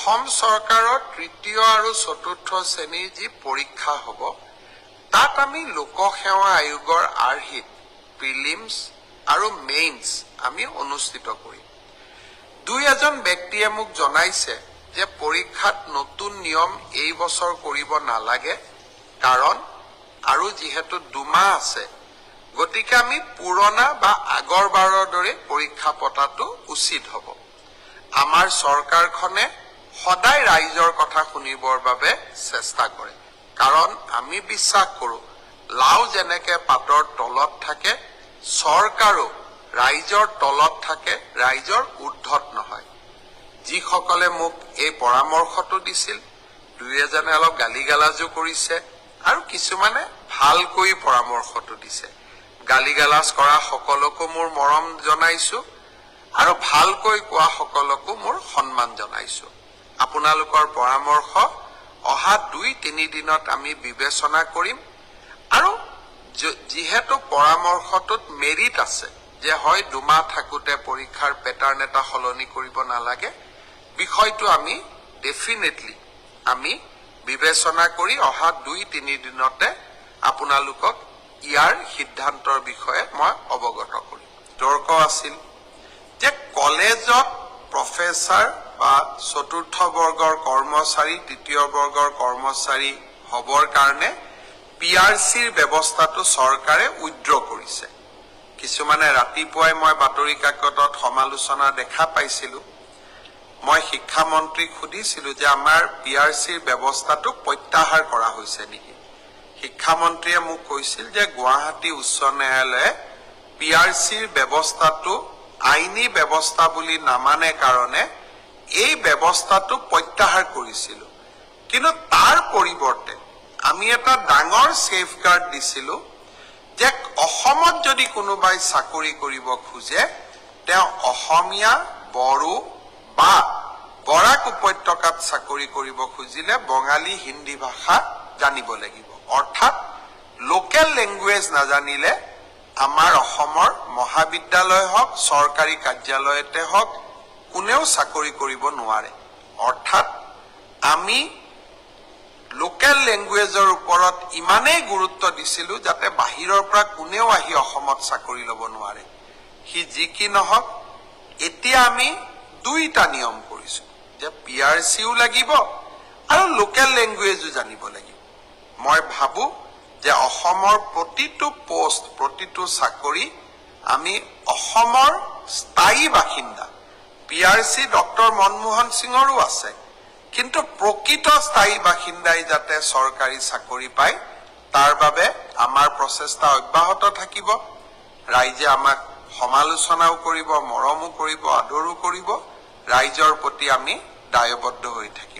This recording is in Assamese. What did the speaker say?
অসম চৰকাৰৰ তৃতীয় আৰু চতুৰ্থ শ্ৰেণীৰ যি পৰীক্ষা হ'ব তাত আমি লোকসেৱা আয়োগৰ আৰ্হিত প্ৰিলিমছ আৰু মেইনছ আমি অনুষ্ঠিত কৰিম। দুই এজন ব্যক্তিয়ে মোক জনাইছে যে পৰীক্ষাত নতুন নিয়ম এই বছৰ কৰিব নালাগে, কাৰণ আৰু যিহেতু 2 মাহ আছে, গতিকে আমি পুৰণা বা আগৰবাৰৰ দৰে পৰীক্ষা পতাটো উচিত হ'ব। আমাৰ চৰকাৰখনে সদায় ৰাইজৰ কথা শুনিবৰ বাবে চেষ্টা কৰে, কাৰণ আমি বিশ্বাস কৰোঁ লাও যেনেকে পাতৰ তলত থাকে, চৰকাৰো ৰাইজৰ তলত থাকে, ৰাইজৰ ঊৰ্ধত নহয়। যিসকলে মোক এই পৰামৰ্শটো দিছিল, দুই এজনে অলপ গালিগালাজো কৰিছে আৰু কিছুমানে ভালকৈ পৰামৰ্শটো দিছে। গালিগালাজ কৰা সকলকো মোৰ মৰম জনাইছো আৰু ভালকৈ কোৱা সকলকো মোৰ সন্মান জনাইছো। আপোনালোকৰ পৰামৰ্শ অহা 2-3 দিনত আমি বিবেচনা কৰিম আৰু যিহেতু পৰামৰ্শটোত মেৰিট আছে যে হয় 2 মাহ থাকোতে পৰীক্ষাৰ পেটাৰ্ণ এটা সলনি কৰিব নালাগে, বিষয়টো আমি ডেফিনেটলি আমি বিবেচনা কৰি অহা 2-3 দিনতে আপোনালোকক ইয়াৰ সিদ্ধান্তৰ বিষয়ে মই অৱগত কৰিম। তৰ্ক আছিল যে কলেজত প্ৰফেচাৰ বা চতুৰ্থ বৰ্গৰ কৰ্মচাৰী, তৃতীয় বৰ্গৰ কৰ্মচাৰী হ'বৰ কাৰণে PRCৰ ব্যৱস্থাটো চৰকাৰে উইথড্ৰ কৰিছে। কিছুমানে ৰাতিপুৱাই মই বাতৰি কাকতত সমালোচনা দেখা পাইছিলোঁ। মই শিক্ষামন্ত্ৰীক সুধিছিলোঁ যে আমাৰ PRCৰ ব্যৱস্থাটো প্ৰত্যাহাৰ কৰা হৈছে নেকি। শিক্ষামন্ত্ৰীয়ে মোক কৈছিল যে গুৱাহাটী উচ্চ ন্যায়ালয়ে PRCৰ ব্যৱস্থাটো আইনী ব্যৱস্থা বুলি নামানে কাৰণে এই ব্যৱস্থাটো প্ৰত্যাহাৰ কৰিছিলোঁ। কিন্তু তাৰ পৰিৱৰ্তে আমি এটা ডাঙৰ সেফগাৰ্ড দিছিলোঁ যে অসমত যদি কোনোবাই চাকৰি কৰিব খোজে, তেওঁ অসমীয়া, বড়ো বা বৰাক উপত্যকাত চাকৰি কৰিব খুজিলে বঙালী, হিন্দী ভাষা জানিব লাগিব। অৰ্থাৎ লোকেল লেংগুৱেজ নাজানিলে আমাৰ অসমৰ মহাবিদ্যালয় হওক, চৰকাৰী কাৰ্যালয়তে হওক, কোনেও চাকৰি কৰিব নোৱাৰে। অৰ্থাৎ আমি লোকেল লেংগুৱেজৰ ওপৰত ইমানেই গুৰুত্ব দিছিলোঁ যাতে বাহিৰৰ পৰা কোনেও আহি অসমত চাকৰি ল'ব নোৱাৰে। সি যি কি নহওক, এতিয়া আমি 2টা নিয়ম কৰিছোঁ যে PRCও লাগিব আৰু লোকেল লেংগুৱেজো জানিব লাগিব। মই ভাবোঁ যে অসমৰ প্ৰতিটো পোষ্ট, প্ৰতিটো চাকৰি আমি অসমৰ স্থায়ী বাসিন্দা, PRC ডক্টৰ মনমোহন সিঙৰো আছে, কিন্তু প্ৰকৃত স্থায়ী বাসিন্দাই যাতে চৰকাৰী চাকৰি পায় তাৰ বাবে আমাৰ প্ৰচেষ্টা অব্যাহত থাকিব। ৰাইজে আমাক সমালোচনাও কৰিব, মৰমো কৰিব, আদৰো কৰিব। ৰাইজৰ প্ৰতি আমি দায়বদ্ধ হৈ থাকিম।